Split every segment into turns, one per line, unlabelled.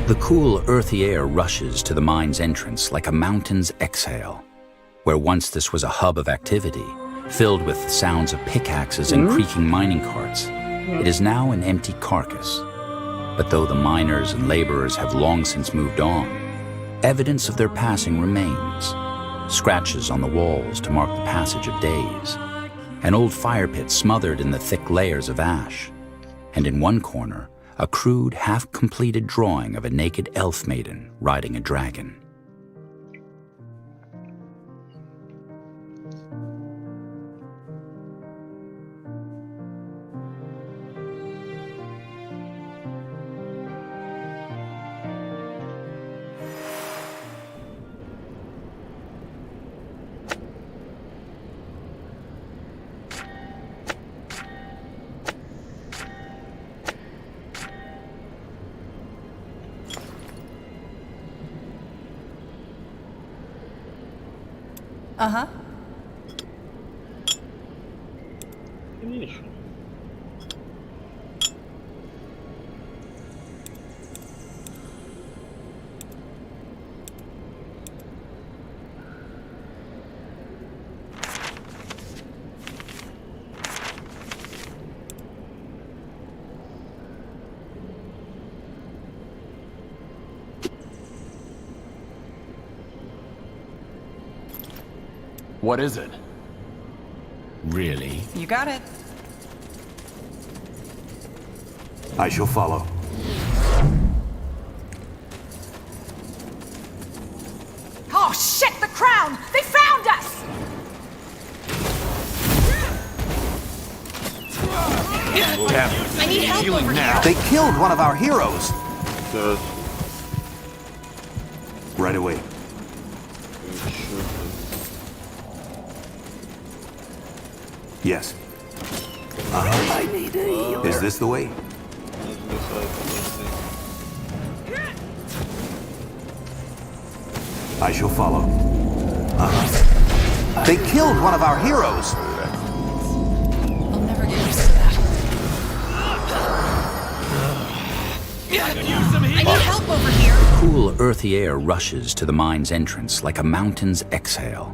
The cool, earthy air rushes to the mine's entrance like a mountain's exhale. Where once this was a hub of activity, filled with sounds of pickaxes and creaking mining carts, it is now an empty carcass. But though the miners and laborers have long since moved on, evidence of their passing remains. Scratches on the walls to mark the passage of days. An old fire pit smothered in the thick layers of ash. And in one corner, a crude, half-completed drawing of a naked elf maiden riding a dragon.
Uh-huh.
Конечно.
What is it? Really?
You got it.
I shall follow.
Oh, shit! The crown! They found us!
Damn it.
I need help
Healing
over
now.
They killed one of our heroes.
Да.
Right away. Yes. I need a healer. Is this the way? I shall follow. They killed one of our heroes.
I'll never get used to that. I need help over here.
Cool, earthy air rushes to the mine's entrance like a mountain's exhale.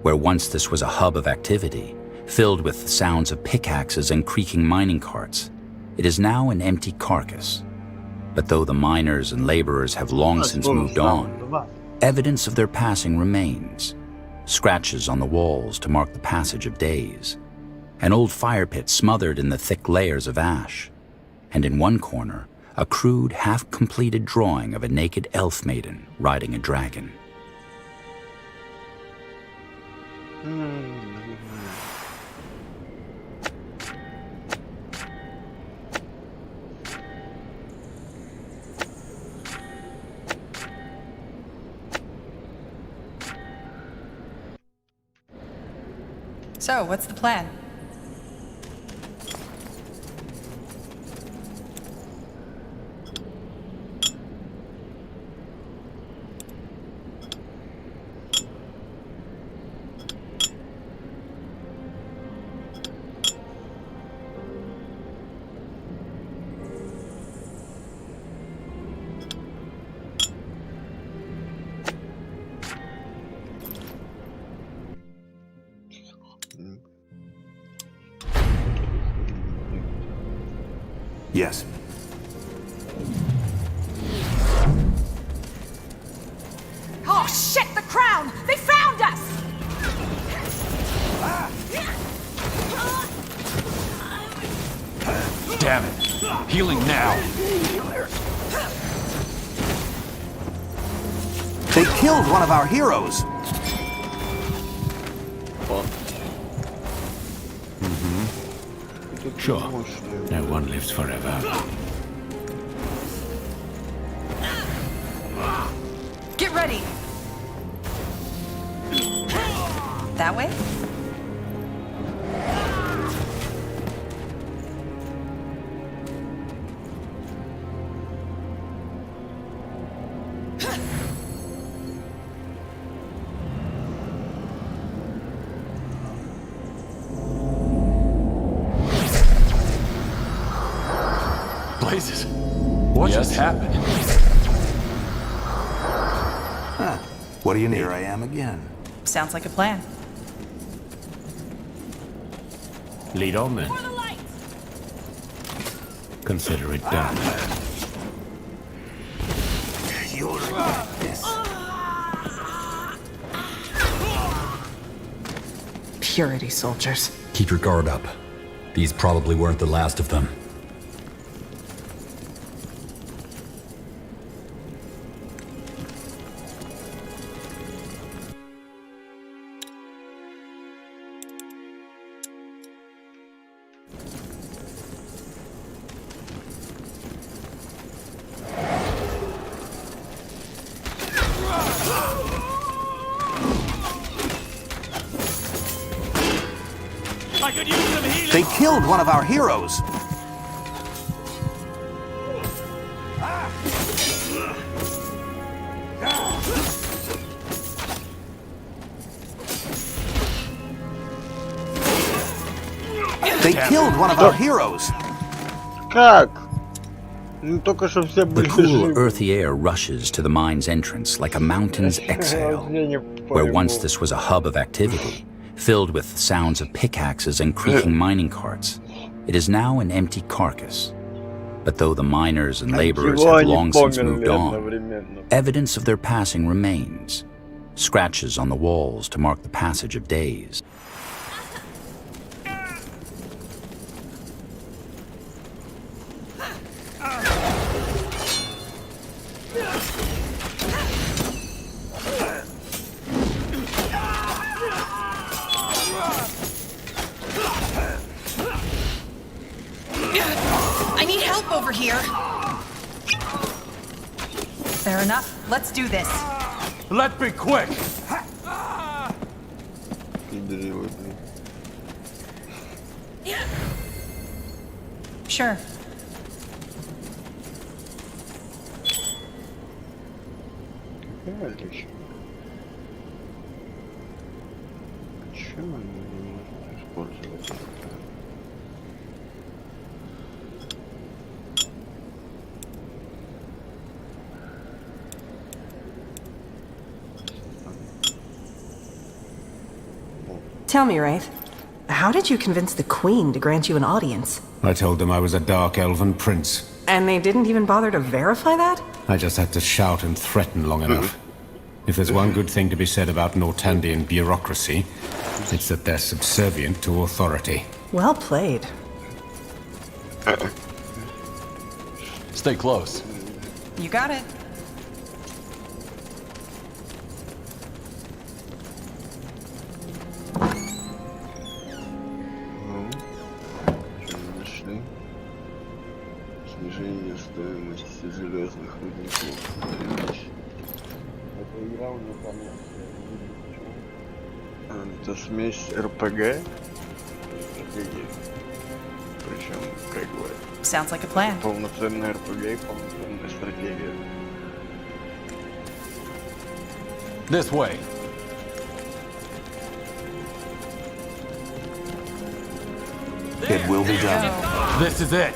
Where once this was a hub of activity, filled with sounds of pickaxes and creaking mining carts, it is now an empty carcass. But though the miners and laborers have long since moved on, evidence of their passing remains. Scratches on the walls to mark the passage of days. An old fire pit smothered in the thick layers of ash. And in one corner, a crude, half-completed drawing of a naked elf maiden riding a dragon.
So, what's the plan?
Yes.
Oh, shit! The crown! They found us!
Damn it. Healing now.
They killed one of our heroes.
Sure. No one lives forever.
Get ready! That way?
Blazes. What just happened?
Huh. What do you need? Here I am again.
Sounds like a plan.
Lead on then. Consider it done.
You're like this.
Purity soldiers.
Keep your guard up. These probably weren't the last of them.
They killed one of our heroes. They killed one of our heroes.
Как? Ну только что все
The
были
cool,
живы.
earthy air rushes to the mine's entrance like a mountain's exhale, where once this was a hub of activity, filled with sounds of pickaxes and creaking mining carts. It is now an empty carcass. But though the miners and laborers
Ничего
have
они
long since
померли
moved on,
одновременно.
evidence of their passing remains. Scratches on the walls to mark the passage of days.
I need help over here. Fair enough. Let's do this.
Let's be quick.
Пидоры, блин.
Sure.
Какая отлично. Почему они не могут использовать это?
Tell me, Wraith, how did you convince the Queen to grant you an audience?
I told them I was a dark elven prince.
And they didn't even bother to verify that?
I just had to shout and threaten long enough. If there's one good thing to be said about Nortandian bureaucracy, it's that they're subservient to authority.
Well played.
Stay close.
You got it.
Нашли. Снижение стоимости железных рудников. Эта игра у меня там это смесь RPG. RPG. Причем, как бы,
Sounds like a plan.
полноценная RPG и полноценная стратегия.
This way.
It will be done.
This is it.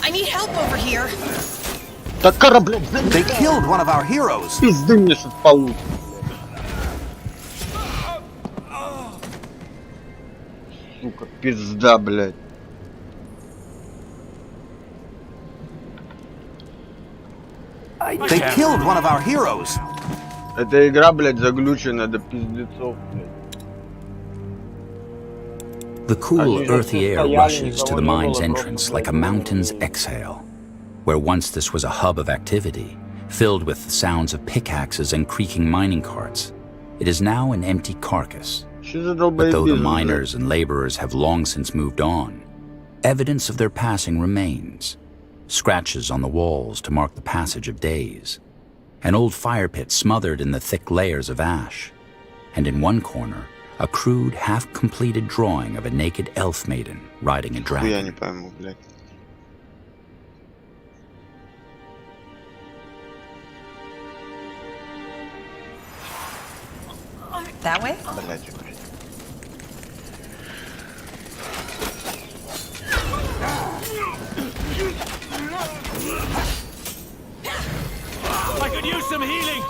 I need help over here.
Так корабля,
They killed one of our heroes.
пизды мне что-то получится. Сука, пизда, блядь.
They killed one of our heroes.
Эта игра, блядь, заглючена до пиздецов, блядь.
The cool, earthy air rushes to the mine's entrance like a mountain's exhale, where once this was a hub of activity, filled with sounds of pickaxes and creaking mining carts. It is now an empty carcass.
Что за
But though the
долбоебизм,
miners and laborers have long since moved on, evidence of their passing remains. Scratches on the walls to mark the passage of days. An old fire pit smothered in the thick layers of ash. And in one corner, a crude, half-completed drawing of a naked elf maiden riding a
блядь? Я не
dragon.
пойму, блядь.
That way?
Блядь, блядь.
I could use some healing.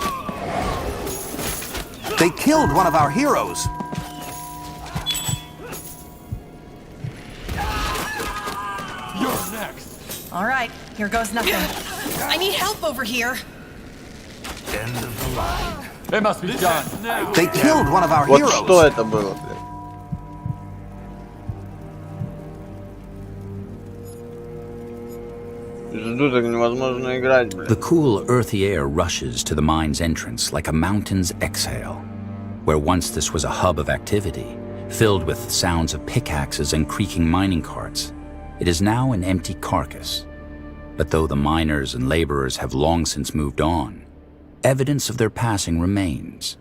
They killed one of our heroes.
You're next.
All right, here goes nothing. I need help over here.
End of the line.
It must be done.
They killed one of our
Вот
heroes.
что это было, блядь? Пизду, так невозможно играть, блядь.
The cool, earthy air rushes to the mine's entrance like a mountain's exhale. Where once this was a hub of activity, filled with sounds of pickaxes and creaking mining carts, it is now an empty carcass. But though the miners and laborers have long since moved on, evidence of their passing remains.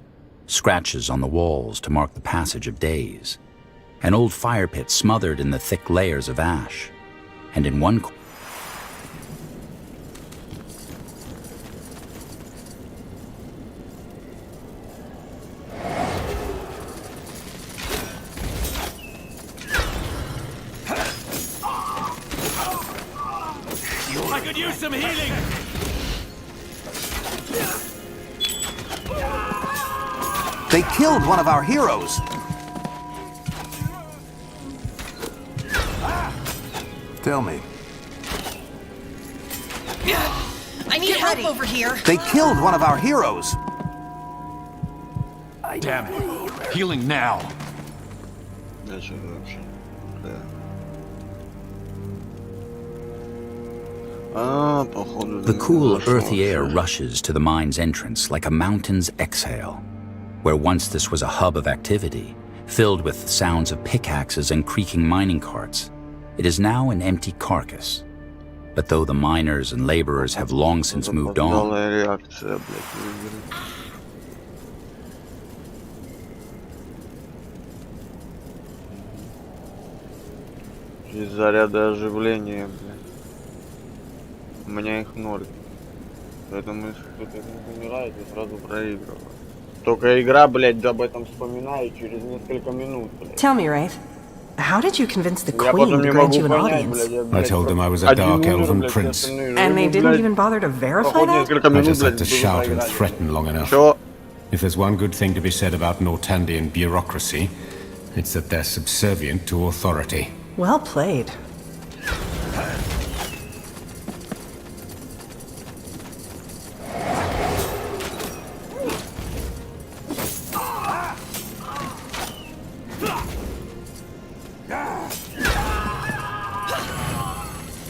Scratches on the walls to mark the passage of days. An old fire pit smothered in the thick layers of ash. And in one corner,
I could use some healing.
They killed one of our heroes. Tell me.
I need help over here.
They killed one of our heroes.
Damn it. Healing now.
Да что вообще? Да. Походу.
the cool, earthy air rushes to the mine's entrance like a mountain's exhale. Where once this was a hub of activity, filled with sounds of pickaxes and creaking mining carts, it is now an empty carcass. But though the miners and laborers have long since moved on,
Запоздалая реакция, блядь, в игре. Из заряда оживления, блядь. У меня их 0. Поэтому если кто-то не умирает, я сразу проигрываю. Только игра, блядь, об этом вспоминаю через несколько минут, блядь.
Tell me, Wraith, how did you convince the
Я
Queen
потом
to
не
grant
могу
you an
понять,
audience?
блядь, я,
I
блядь,
told them I was a
один
dark
умер,
elven
блядь,
prince.
все остальные
And they
живы,
didn't
блядь.
even bother to verify
Походу
that?
несколько
I
минут,
just had
блядь,
to
было
shout and
проиграть.
threaten long enough.
Чё?
If there's one good thing to be said about Nortandian bureaucracy, it's that they're subservient to authority.
Well played.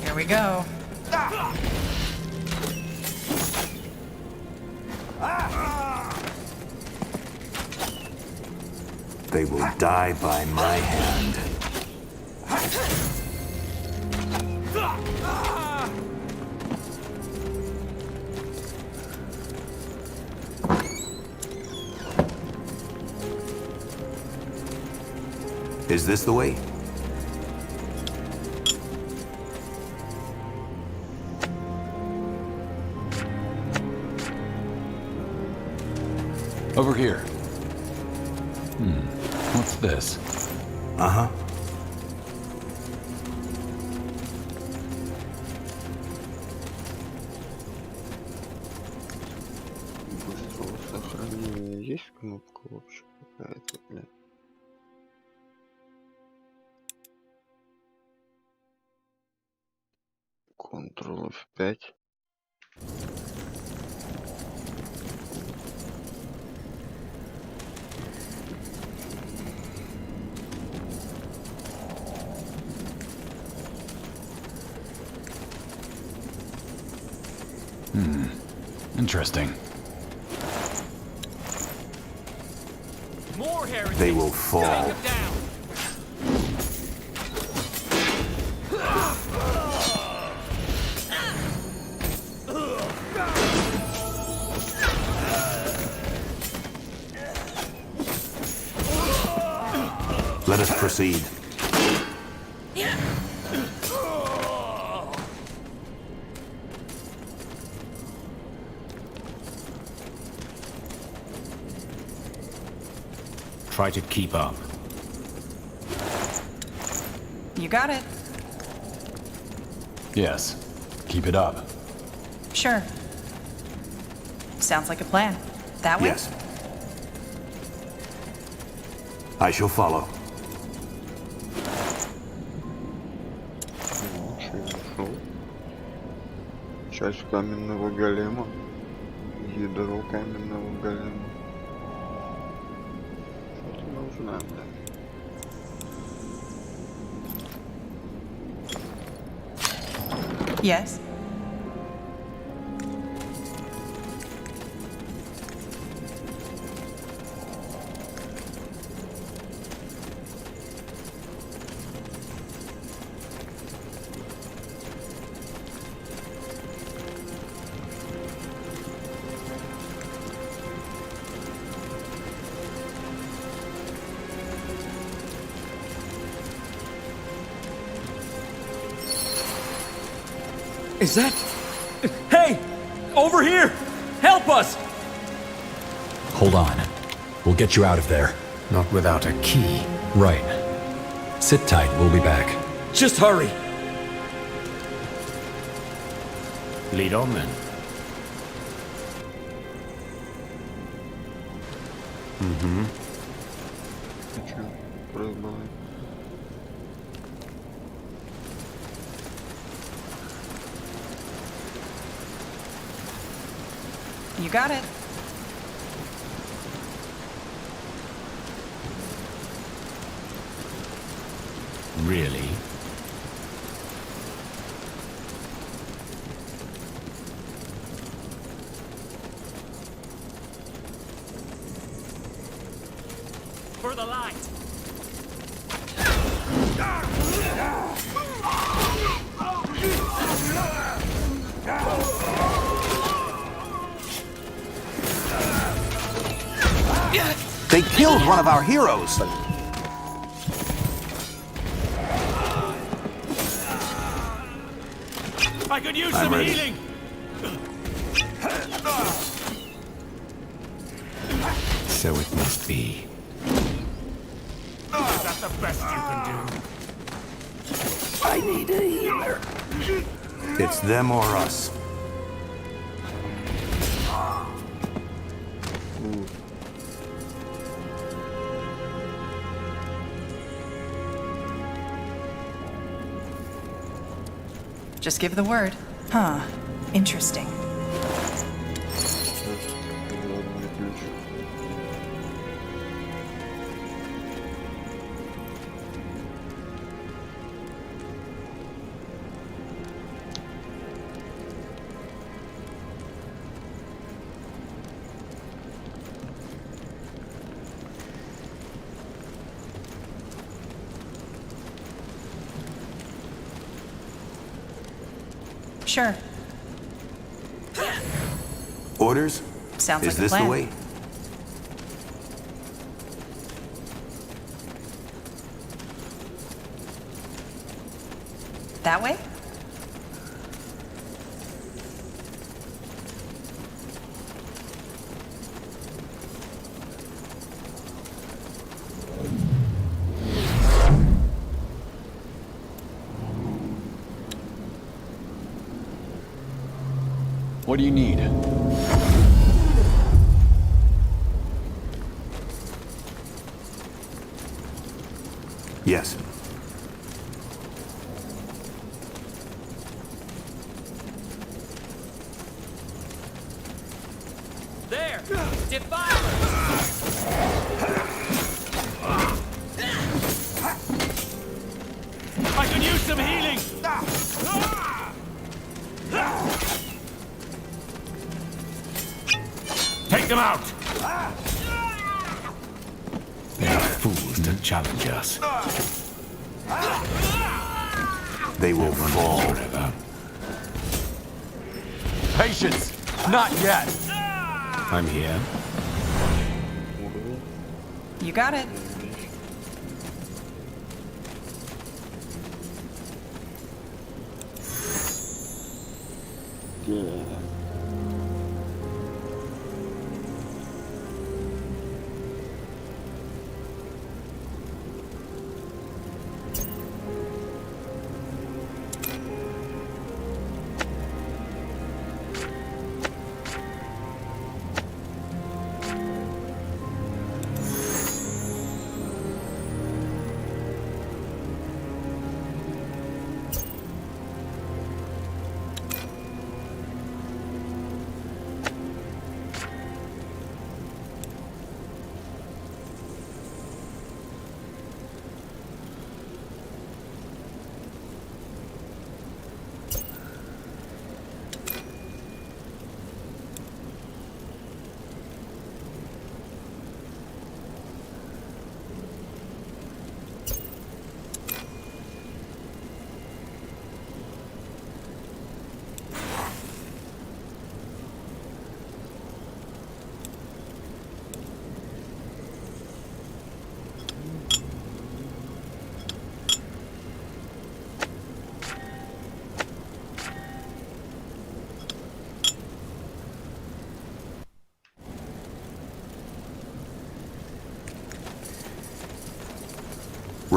Here we go.
They will die by my hand. Is this the way?
Over here. What's this?
Uh-huh.
Быстрого сохранения есть кнопка вообще какая-то, блядь? Ctrl F5.
Interesting.
They will fall. Let us proceed.
try to keep up.
You got it.
Yes. Keep it up.
Sure. Sounds like a plan. That way?
Yes. I shall follow.
Часть каменного голема. Ядро каменного голема. Что-то нужно, блядь.
Yes.
Is that... Hey! Over here! Help us!
Hold on. We'll get you out of there.
Not without a key.
Right. Sit tight, we'll be back.
Just hurry!
Lead on then.
You got it.
Really?
For the light!
They killed one of our heroes.
I could use
I'm
some
ready.
healing!
So it must be.
Is that the best you can do?
I need a healer. It's them or us.
Just give the word. Huh. Interesting. Sure.
Orders?
Sounds
Is
like a
this
plan.
the way?
That way?
What do you need?
Yes.
There! Defiler! I could use some healing! Take them out!
They are fools to challenge us.
They will fall.
Forever.
Patience! Not yet!
I'm here.
You got it.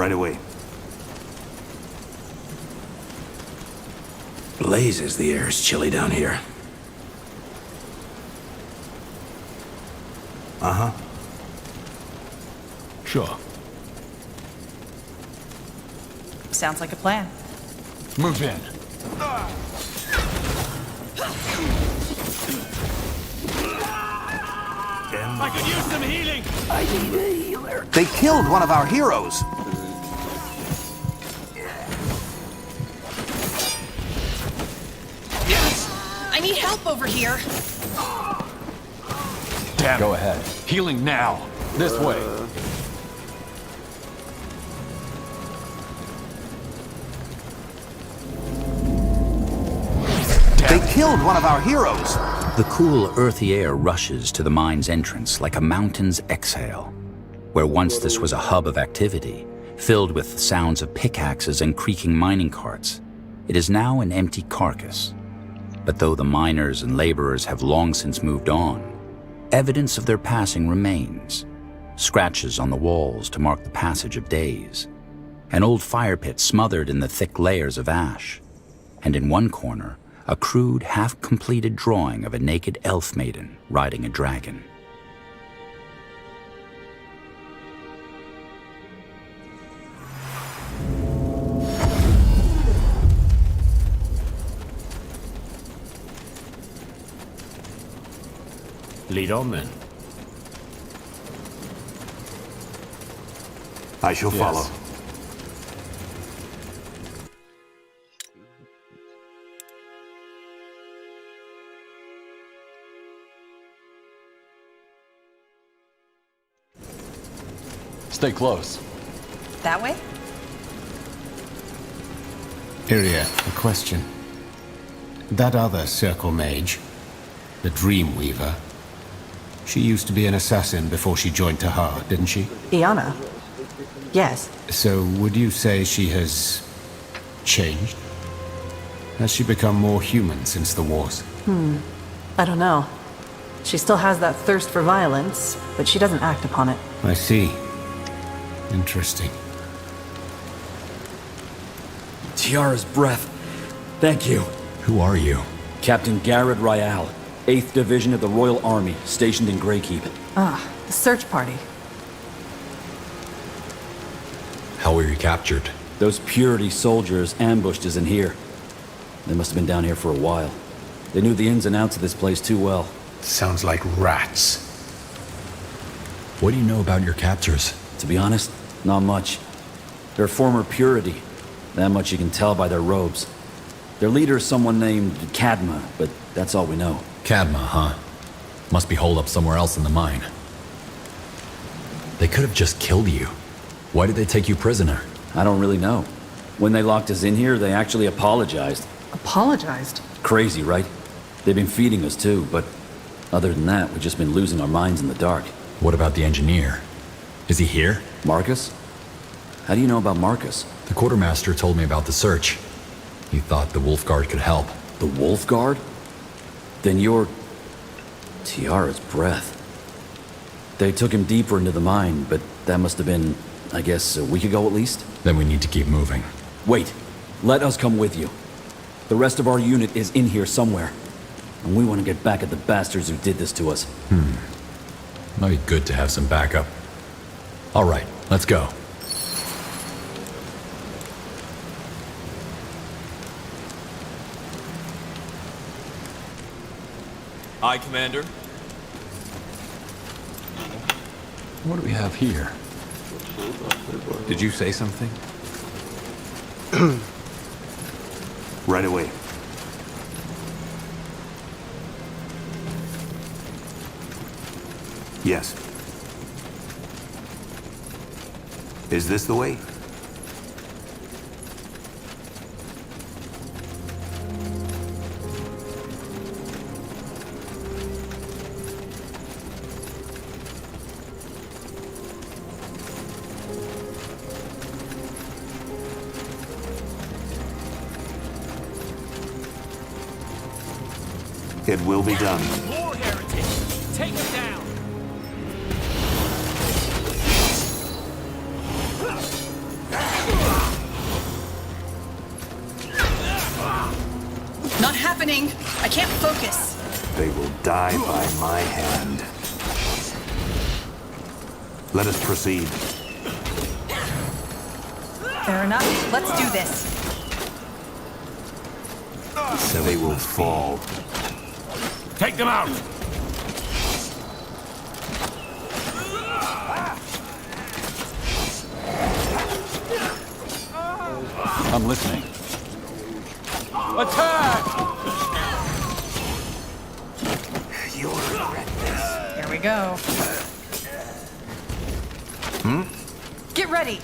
Right away.
Blazes, the air is chilly down here.
Uh-huh.
Sure.
Sounds like a plan.
Move in.
I could use some healing.
I need a healer. They killed one of our heroes.
I need help over here.
Damn. Go ahead. Healing now. This way.
They killed one of our heroes.
The cool, earthy air rushes to the mine's entrance like a mountain's exhale. Where once this was a hub of activity, filled with sounds of pickaxes and creaking mining carts, it is now an empty carcass. But though the miners and laborers have long since moved on, evidence of their passing remains. Scratches on the walls to mark the passage of days. An old fire pit smothered in the thick layers of ash. And in one corner, a crude, half-completed drawing of a naked elf maiden riding a dragon.
Lead on then.
I shall follow.
Stay close.
That way?
Iria, a question. That other circle mage, the Dream Weaver, she used to be an assassin before she joined Tahar, didn't she?
Iana? Yes.
So would you say she has changed? Has she become more human since the wars?
I don't know. She still has that thirst for violence, but she doesn't act upon it.
I see. Interesting.
Tiara's breath. Thank you.
Who are you?
Captain Garrett Ryal, 8th Division of the Royal Army, stationed in Greykeep.
The search party.
How were you captured?
Those Purity soldiers ambushed us in here. They must have been down here for a while. They knew the ins and outs of this place too well.
Sounds like rats.
What do you know about your captors?
To be honest, not much. They're former Purity. That much you can tell by their robes. Their leader is someone named Kadma, but that's all we know.
Kadma, huh? Must be holed up somewhere else in the mine. They could have just killed you. Why did they take you prisoner?
I don't really know. When they locked us in here, they actually apologized.
Apologized?
Crazy, right? They've been feeding us too, but other than that, we've just been losing our minds in the dark.
What about the engineer? Is he here?
Marcus? How do you know about Marcus?
The quartermaster told me about the search. He thought the Wolf Guard could help.
The Wolf Guard? Then you're... Tiara's breath. They took him deeper into the mine, but that must have been, I guess, a week ago at least?
Then we need to keep moving.
Wait. Let us come with you. The rest of our unit is in here somewhere. And we want to get back at the bastards who did this to us.
Might be good to have some backup. All right, let's go.
Aye, Commander.
What do we have here?
Did you say something? Right away. Yes. Is this the way? It will be done.
More heritage! Take it down!
happening? I can't focus.
They will die by my hand. Let us proceed.
Fair enough. Let's do this.
So they will fall.
Take them out! I'm listening. Attack!
You'll regret this.
Here we go. Get ready.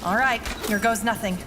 All right, here goes nothing.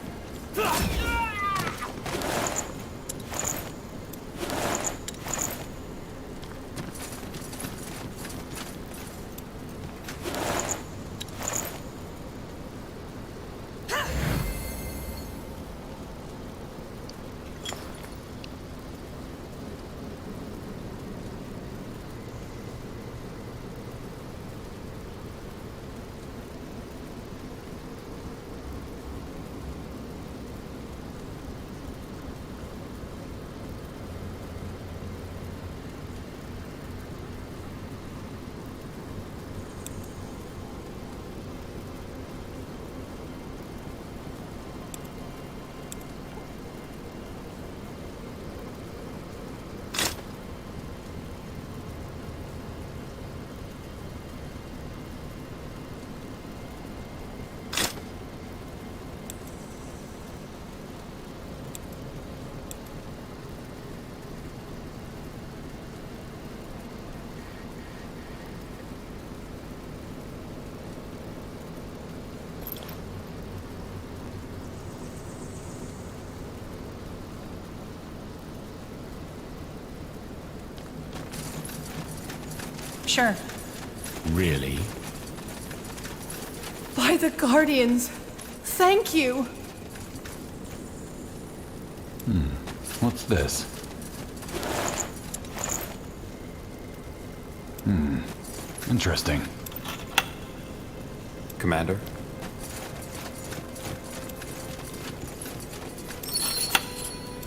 Sure.
Really?
By the Guardians, thank you.
What's this? Interesting.
Commander?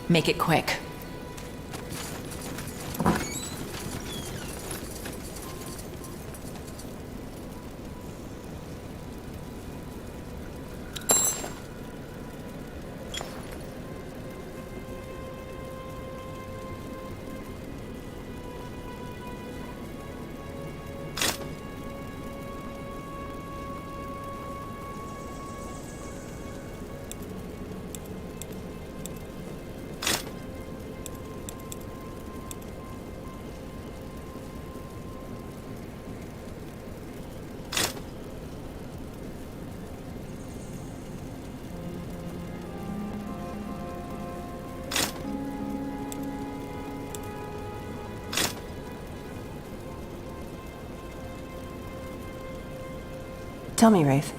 Make it quick.
Tell me, Wraith.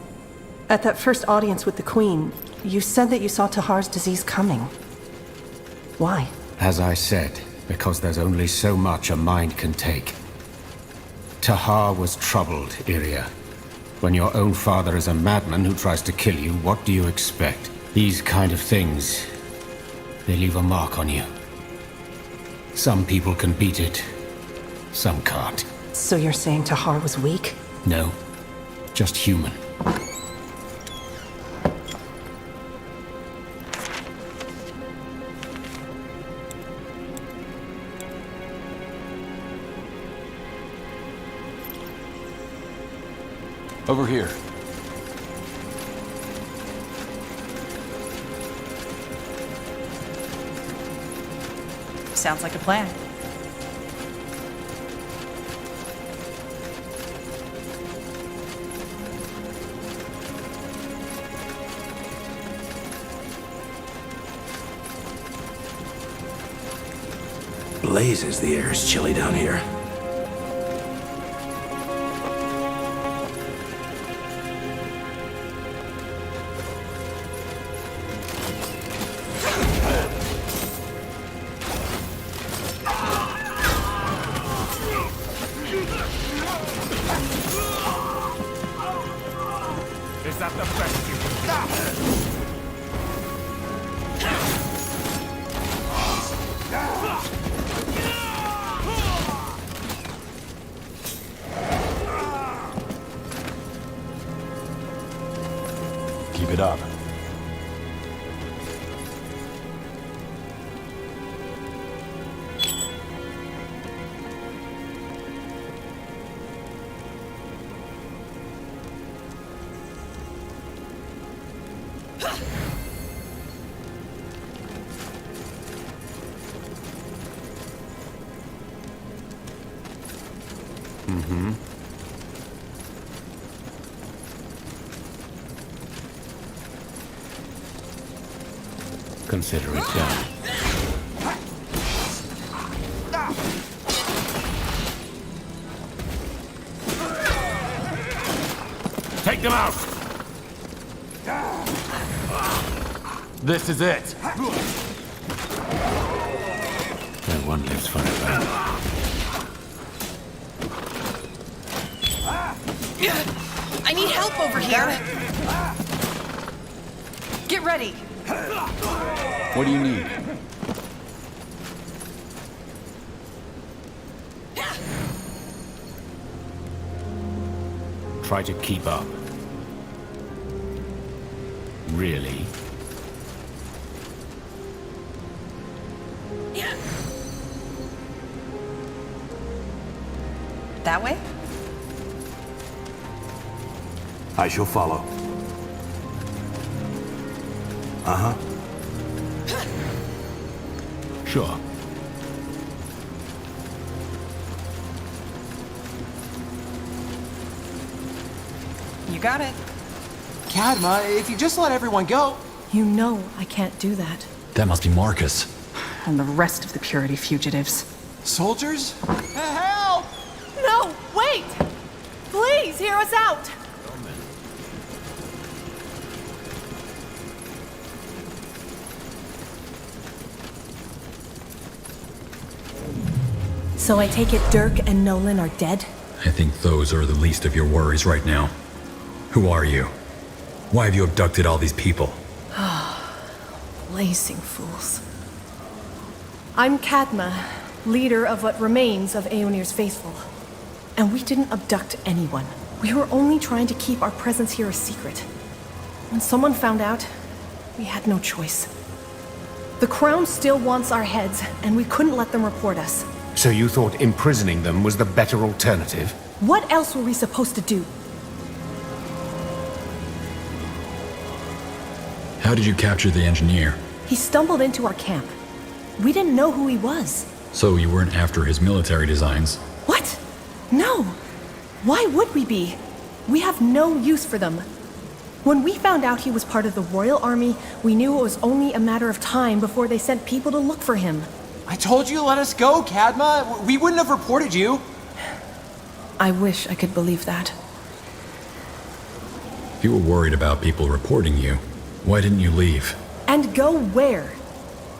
At that first audience with the Queen, you said that you saw Tahar's disease coming. Why?
As I said, because there's only so much a mind can take. Tahar was troubled, Iria. When your own father is a madman who tries to kill you, what do you expect? These kind of things, they leave a mark on you. Some people can beat it, some can't.
So you're saying Tahar was weak?
No, just human.
Over here.
Sounds like a plan.
Blazes, the air is chilly down here.
Is that the best you can do? it up.
Consider it done.
Take them out! This is it.
No one lives forever.
I need help over here. Get ready.
What do you need?
Try to keep up. Really?
That way?
I shall follow. Uh-huh.
Sure.
You got it.
Cadma, if you just let everyone go...
You know I can't do that.
That must be Marcus.
And the rest of the Purity fugitives.
Soldiers? Help!
No, wait! Please, hear us out! So I take it Dirk and Nolan are dead?
I think those are the least of your worries right now. Who are you? Why have you abducted all these people?
Blazing fools. I'm Cadma, leader of what remains of Aeonir's faithful. And we didn't abduct anyone. We were only trying to keep our presence here a secret. When someone found out, we had no choice. The Crown still wants our heads, and we couldn't let them report us.
So you thought imprisoning them was the better alternative?
What else were we supposed to do?
How did you capture the engineer?
He stumbled into our camp. We didn't know who he was.
So you weren't after his military designs?
What? No. Why would we be? We have no use for them. When we found out he was part of the Royal Army, we knew it was only a matter of time before they sent people to look for him.
I told you to let us go, Cadma. We wouldn't have reported you.
I wish I could believe that.
If you were worried about people reporting you, why didn't you leave?
And go where?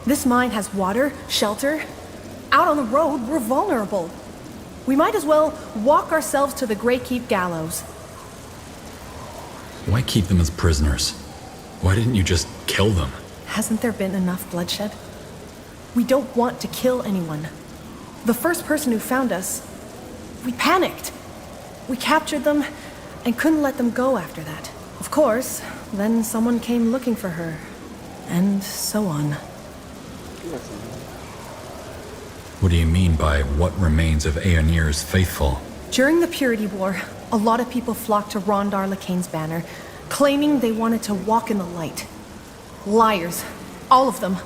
This mine has water, shelter. Out on the road, we're vulnerable. We might as well walk ourselves to the Grey Keep gallows.
Why keep them as prisoners? Why didn't you just kill them?
Hasn't there been enough bloodshed? We don't want to kill anyone. The first person who found us, we panicked. We captured them and couldn't let them go after that. Of course, then someone came looking for her, and so on.
What do you mean by what remains of Aeonir's faithful?
During the Purity War, a lot of people flocked to Rondar Lakane's banner, claiming they wanted to walk in the light. Liars. All of them.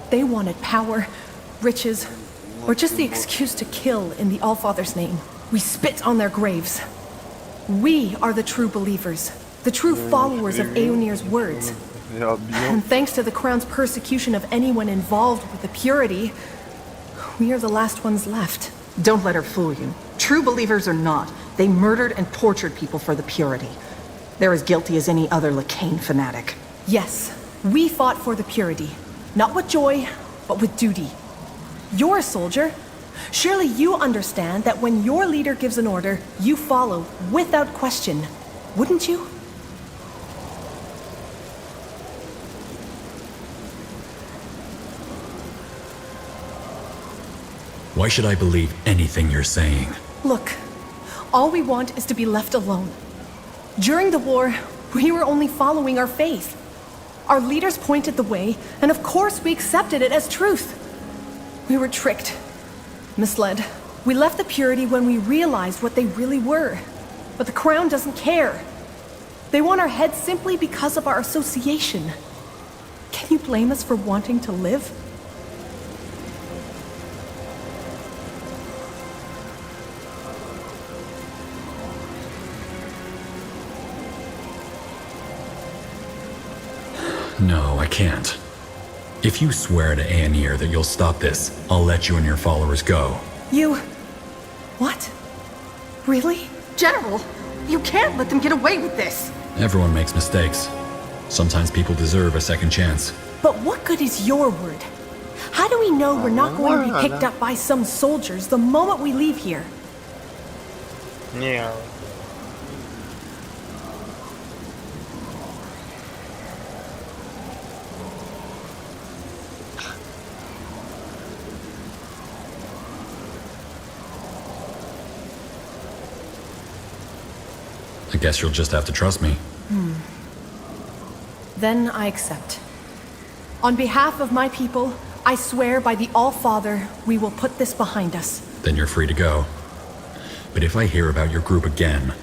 They wanted power, riches, or just the excuse to kill in the Allfather's name. We spit on their graves. We are the true believers, the true followers of Aeonir's words. And thanks to the Crown's persecution of anyone involved with the Purity, we are the last ones left.
Don't let her fool you. True believers or not, they murdered and tortured people for the Purity. They're as guilty as any other Lakane fanatic.
Yes, we fought for the Purity. Not with joy, but with duty. You're a soldier. Surely you understand that when your leader gives an order, you follow without question. Wouldn't you?
Why should I believe anything you're saying?
Look, all we want is to be left alone. During the war, We were only following our faith. Our leaders pointed the way, and of course we accepted it as truth. We were tricked, misled. We left the purity when we realized what they really were. But the crown doesn't care. They want our heads simply because of our association. Can you blame us for wanting to live?
No, I can't. If you swear to Aenir that you'll stop this, I'll let you and your followers go.
You... what? Really?
General, you can't let them get away with this.
Everyone makes mistakes. Sometimes people deserve a second chance.
But what good is your word? How do we know we're not going to be picked up by some soldiers the moment we leave here?
Не.
I guess you'll just have to trust me.
Then I accept. On behalf of my people, I swear by the All-Father, we will put this behind us.
Then you're free to go. But if I hear about your group again,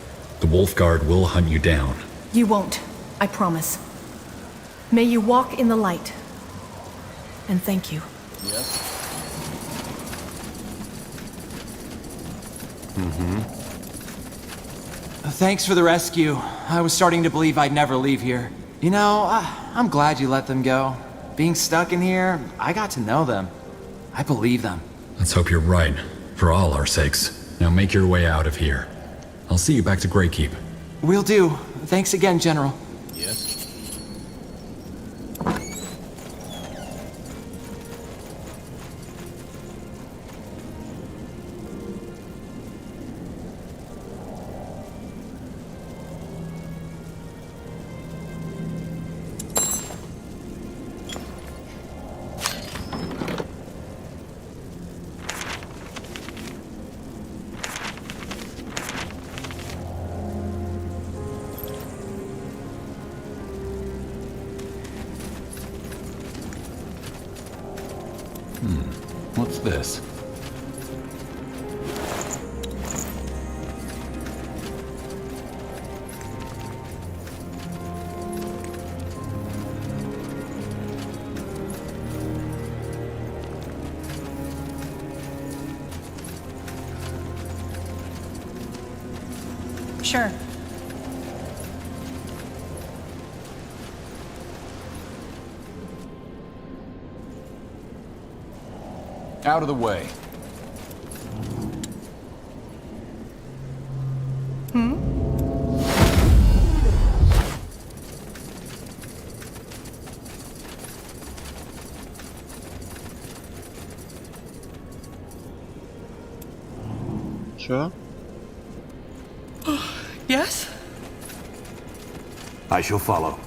the Wolf Guard will hunt you down.
You won't, I promise. May you walk in the light. And thank you.
Thanks for the rescue. I was starting to believe I'd never leave here. You know, I'm glad you let them go. Being stuck in here, I got to know them. I believe them.
Let's hope you're right, for all our sakes. Now make your way out of here. I'll see you back to Greykeep.
Will do. Thanks again, General.
What's this?
Sure.
Out of the way.
Чё?
Yes?
I shall follow.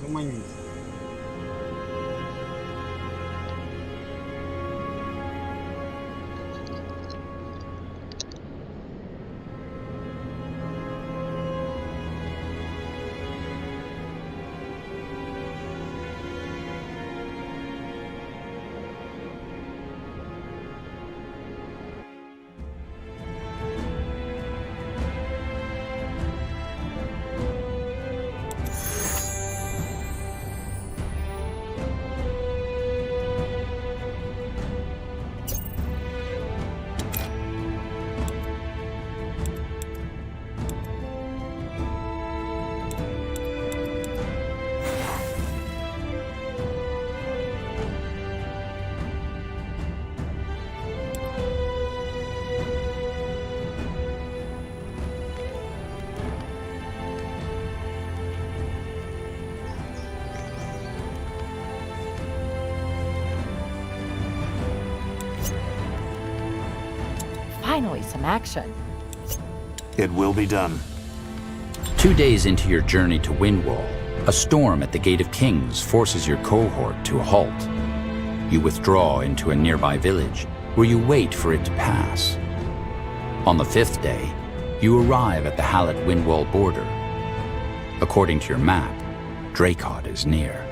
Заманить.
Finally, some action.
It will be done.
2 days into your journey to Windwall, a storm at the Gate of Kings forces your cohort to a halt. You withdraw into a nearby village, where you wait for it to pass. On the 5th day, you arrive at the Hallett-Windwall border. According to your map, Dracod is near.